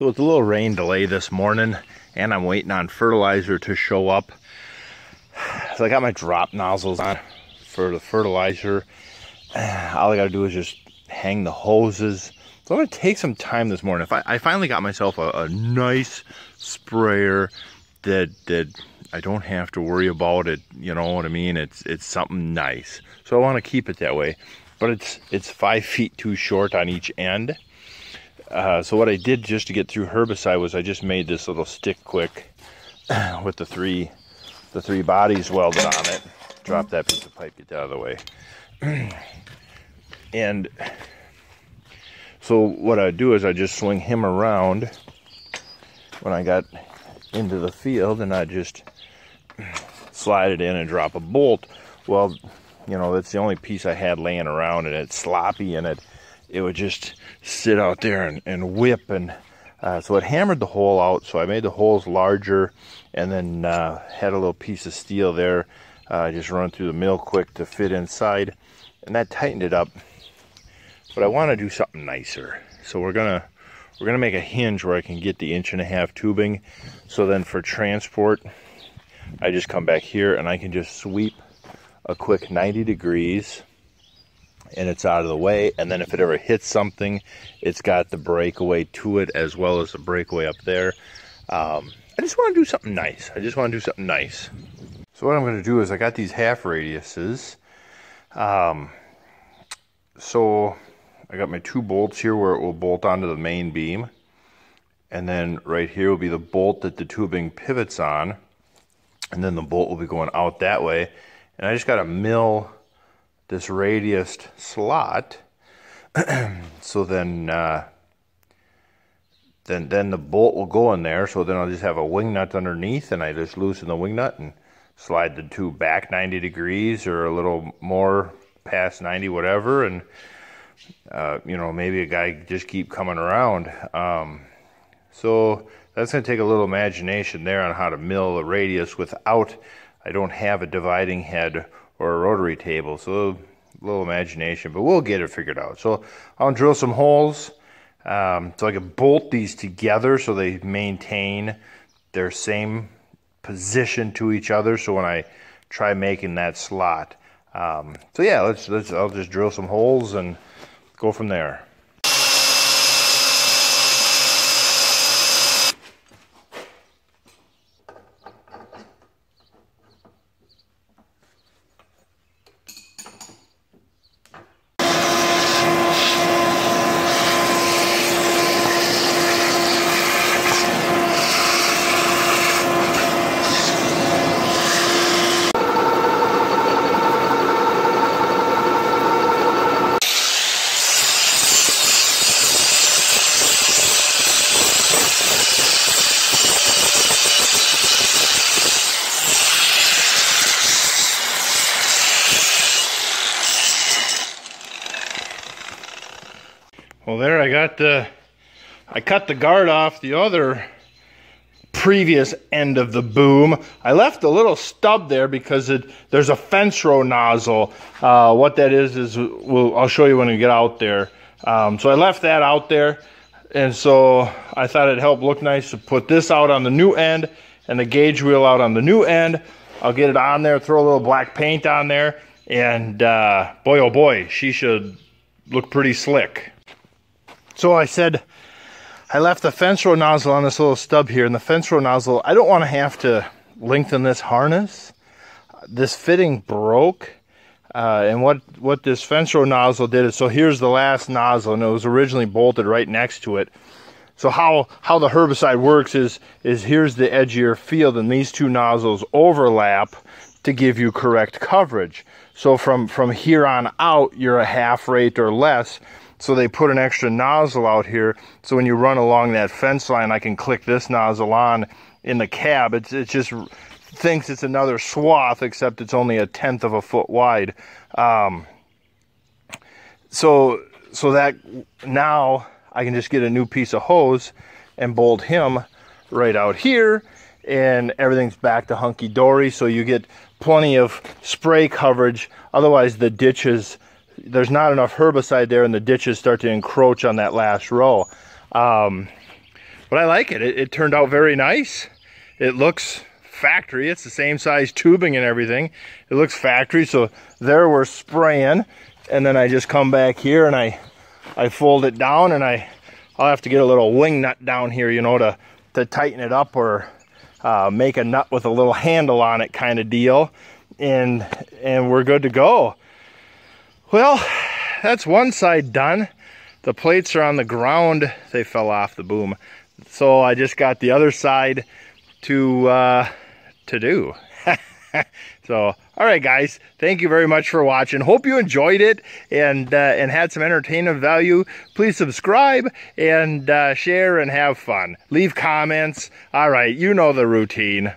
So it's a little rain delay this morning, and I'm waiting on fertilizer to show up. So I got my drop nozzles on for the fertilizer. All I gotta do is just hang the hoses. So I'm gonna take some time this morning. I finally got myself a nice sprayer that I don't have to worry about it. You know what I mean? It's something nice. So I want to keep it that way, but it's 5 feet too short on each end. So what I did just to get through herbicide was I just made this little stick quick with the three bodies welded on it. Drop that piece of pipe, get that out of the way. And so what I do is I just swing him around when I got into the field, and I just slide it in and drop a bolt. Well, you know, that's the only piece I had laying around, and it's sloppy, and it would just sit out there and whip, and so it hammered the hole out. So I made the holes larger, and then had a little piece of steel there. Just run through the mill quick to fit inside, and that tightened it up. But I want to do something nicer, so we're gonna make a hinge where I can get the 1.5-inch tubing. So then for transport, I just come back here and I can just sweep a quick 90 degrees. And it's out of the way, and then if it ever hits something, it's got the breakaway to it as well as the breakaway up there. I just want to do something nice. So what I'm going to do is I got these half radiuses. So I got my 2 bolts here where it will bolt onto the main beam, and then right here will be the bolt that the tubing pivots on, and then the bolt will be going out that way. And I just got to mill this radiused slot. So then the bolt will go in there. So then I'll just have a wing nut underneath, and I just loosen the wing nut and slide the tube back 90 degrees or a little more past 90, whatever. And you know, maybe a guy just keep coming around. So that's going to take a little imagination there on how to mill the radius without, I don't have a dividing head or a rotary table, so a little imagination, but we'll get it figured out. So I'll drill some holes so I can bolt these together so they maintain their same position to each other. So when I try making that slot, so yeah, I'll just drill some holes and go from there. Well, there I cut the guard off the other previous end of the boom. I left a little stub there because there's a fence row nozzle. What that is I'll show you when we get out there. So I left that out there, and so I thought it'd help look nice to put this out on the new end and the gauge wheel out on the new end. I'll get it on there, throw a little black paint on there, and boy oh boy, she should look pretty slick. So I said I left the fence row nozzle on this little stub here, and the fence row nozzle, I don't want to have to lengthen this harness. This fitting broke, and what this fence row nozzle did is, so here's the last nozzle, and it was originally bolted right next to it. So how the herbicide works is here's the edge of your field, and these 2 nozzles overlap to give you correct coverage. So from here on out, you're a half rate or less. So they put an extra nozzle out here, so when you run along that fence line, I can click this nozzle on in the cab. It just thinks it's another swath, except it's only 1/10 of a foot wide. So that now I can just get a new piece of hose and bolt him right out here, and everything's back to hunky-dory. So you get plenty of spray coverage. Otherwise, the ditches, there's not enough herbicide there, and the ditches start to encroach on that last row. but I like it. It turned out very nice. It looks factory. It's the same size tubing and everything. It looks factory. So there we're spraying, and then I just come back here and I fold it down, and I'll have to get a little wing nut down here, you know, to tighten it up, or make a nut with a little handle on it kind of deal, and we're good to go. Well, that's one side done. The plates are on the ground. They fell off the boom. So I just got the other side to do. So, all right, guys, thank you very much for watching. Hope you enjoyed it and had some entertainment value. Please subscribe and share and have fun. Leave comments. All right, you know the routine.